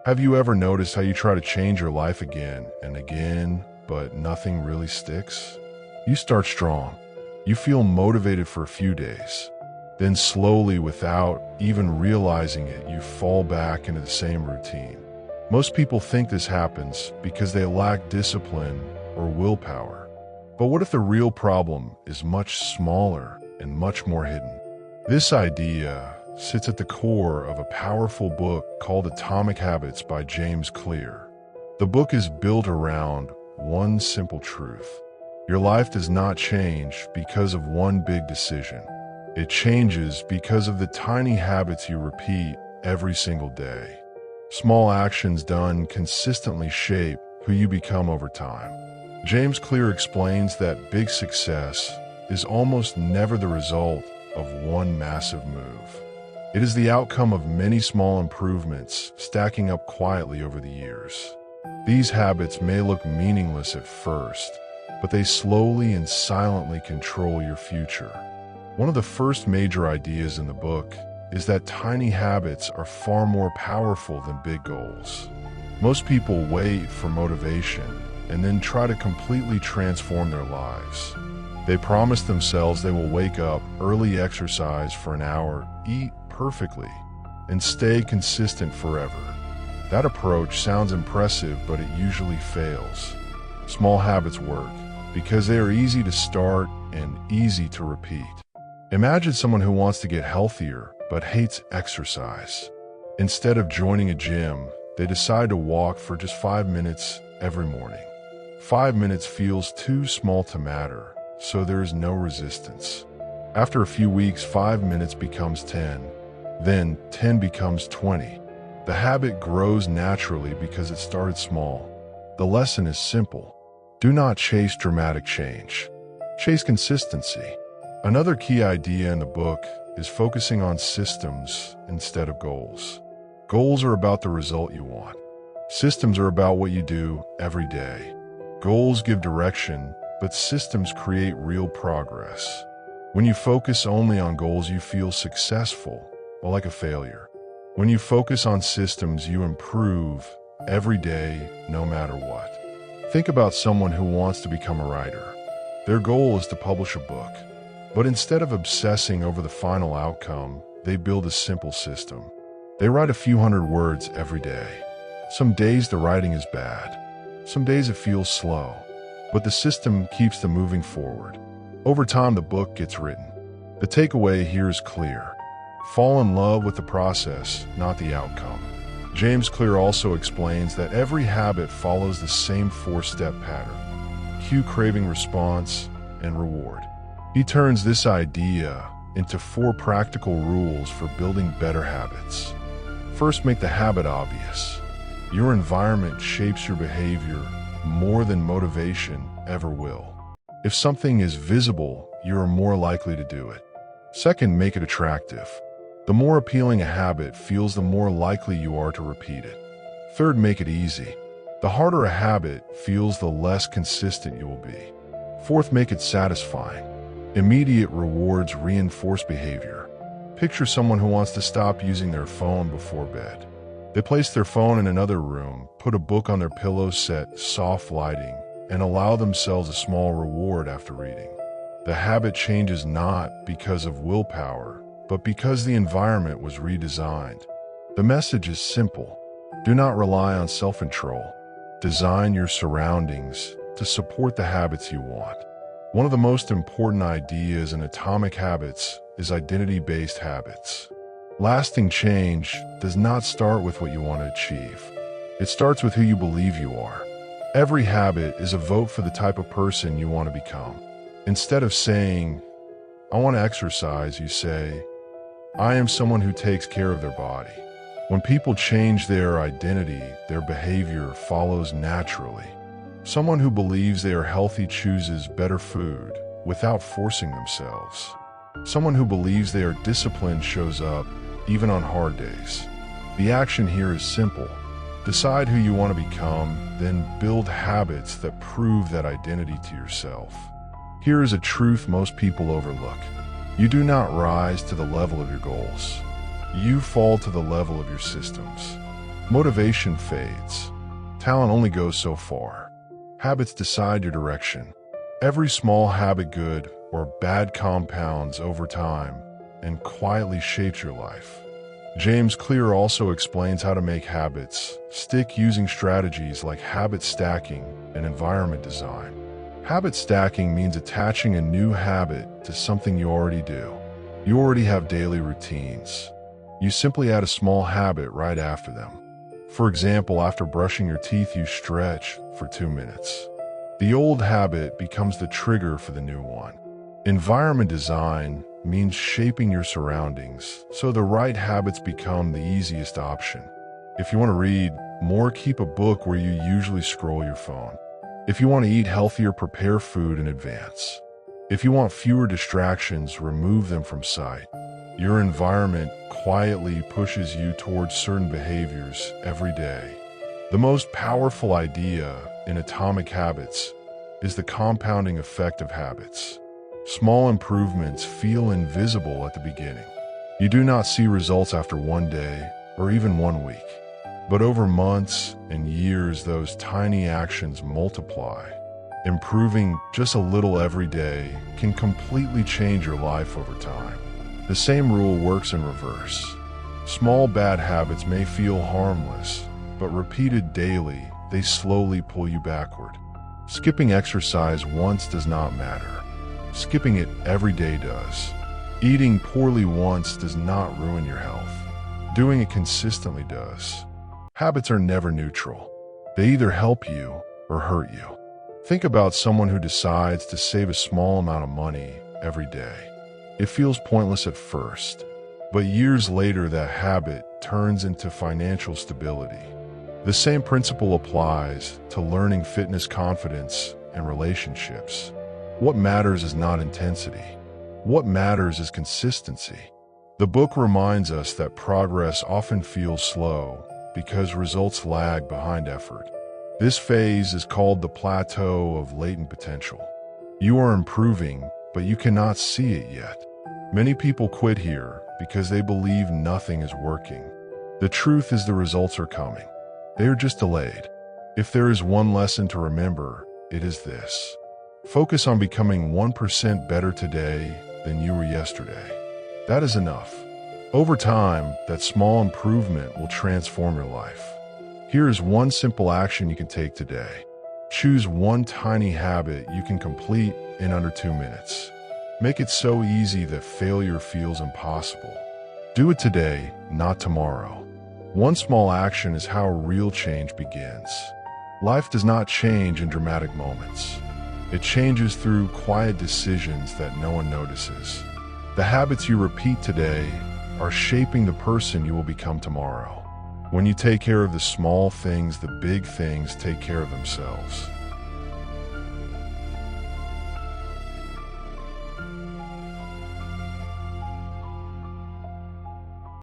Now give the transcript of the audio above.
Have you ever noticed how you try to change your life again and again, but nothing really sticks? You start strong. You feel motivated for a few days. Then slowly, without even realizing it, you fall back into the same routine. Most people think this happens because they lack discipline or willpower. But what if the real problem is much smaller and much more hidden? This idea sits at the core of a powerful book called Atomic Habits by James Clear. The book is built around one simple truth. Your life does not change because of one big decision. It changes because of the tiny habits you repeat every single day. Small actions done consistently shape who you become over time. James Clear explains that big success is almost never the result of one massive move. It is the outcome of many small improvements stacking up quietly over the years. These habits may look meaningless at first, but they slowly and silently control your future. One of the first major ideas in the book is that tiny habits are far more powerful than big goals. Most people wait for motivation and then try to completely transform their lives. They promise themselves they will wake up, early exercise for an hour, eat perfectly, and stay consistent forever. That approach sounds impressive, but it usually fails. Small habits work because they are easy to start and easy to repeat. Imagine someone who wants to get healthier but hates exercise. Instead of joining a gym, they decide to walk for just 5 minutes every morning. 5 minutes feels too small to matter, so there is no resistance. After a few weeks, 5 minutes becomes 10. Then 10 becomes 20. The habit grows naturally because it started small. The lesson is simple. Do not chase dramatic change. Chase consistency. Another key idea in the book is focusing on systems instead of goals. Goals are about the result you want. Systems are about what you do every day. Goals give direction, but systems create real progress. When you focus only on goals, you feel successful, or like a failure. When you focus on systems, you improve every day, no matter what. Think about someone who wants to become a writer. Their goal is to publish a book. But instead of obsessing over the final outcome, they build a simple system. They write a few hundred words every day. Some days the writing is bad. Some days it feels slow. But the system keeps them moving forward. Over time, the book gets written. The takeaway here is clear. Fall in love with the process, not the outcome. James Clear also explains that every habit follows the same 4-step pattern: cue, craving, response, and reward. He turns this idea into 4 practical rules for building better habits. First, make the habit obvious. Your environment shapes your behavior more than motivation ever will. If something is visible, you are more likely to do it. Second, make it attractive. The more appealing a habit feels, the more likely you are to repeat it. Third, make it easy. The harder a habit feels, the less consistent you will be. Fourth, make it satisfying. Immediate rewards reinforce behavior. Picture someone who wants to stop using their phone before bed. They place their phone in another room, put a book on their pillow, set soft lighting, and allow themselves a small reward after reading. The habit changes not because of willpower, but because the environment was redesigned. The message is simple. Do not rely on self-control. Design your surroundings to support the habits you want. One of the most important ideas in Atomic Habits is identity-based habits. Lasting change does not start with what you want to achieve. It starts with who you believe you are. Every habit is a vote for the type of person you want to become. Instead of saying, "I want to exercise," you say, "I am someone who takes care of their body." When people change their identity, their behavior follows naturally. Someone who believes they are healthy chooses better food without forcing themselves. Someone who believes they are disciplined shows up even on hard days. The action here is simple. Decide who you want to become, then build habits that prove that identity to yourself. Here is a truth most people overlook. You do not rise to the level of your goals. You fall to the level of your systems. Motivation fades. Talent only goes so far. Habits decide your direction. Every small habit, good or bad, compounds over time and quietly shapes your life. James Clear also explains how to make habits stick using strategies like habit stacking and environment design. Habit stacking means attaching a new habit to something you already do. You already have daily routines. You simply add a small habit right after them. For example, after brushing your teeth, you stretch for 2 minutes. The old habit becomes the trigger for the new one. Environment design means shaping your surroundings so the right habits become the easiest option. If you want to read more, keep a book where you usually scroll your phone. If you want to eat healthier, prepare food in advance. If you want fewer distractions, remove them from sight. Your environment quietly pushes you towards certain behaviors every day. The most powerful idea in Atomic Habits is the compounding effect of habits. Small improvements feel invisible at the beginning. You do not see results after one day or even 1 week. But over months and years, those tiny actions multiply. Improving just a little every day can completely change your life over time. The same rule works in reverse. Small bad habits may feel harmless, but repeated daily, they slowly pull you backward. Skipping exercise once does not matter. Skipping it every day does. Eating poorly once does not ruin your health. Doing it consistently does. Habits are never neutral. They either help you or hurt you. Think about someone who decides to save a small amount of money every day. It feels pointless at first, but years later that habit turns into financial stability. The same principle applies to learning, fitness, confidence, and relationships. What matters is not intensity. What matters is consistency. The book reminds us that progress often feels slow because results lag behind effort. This phase is called the plateau of latent potential. You are improving, but you cannot see it yet. Many people quit here because they believe nothing is working. The truth is the results are coming. They are just delayed. If there is one lesson to remember, it is this. Focus on becoming 1% better today than you were yesterday. That is enough. Over time, that small improvement will transform your life. Here is one simple action you can take today. Choose one tiny habit you can complete in under 2 minutes. Make it so easy that failure feels impossible. Do it today, not tomorrow. One small action is how real change begins. Life does not change in dramatic moments. It changes through quiet decisions that no one notices. The habits you repeat today are shaping the person you will become tomorrow. When you take care of the small things, the big things take care of themselves.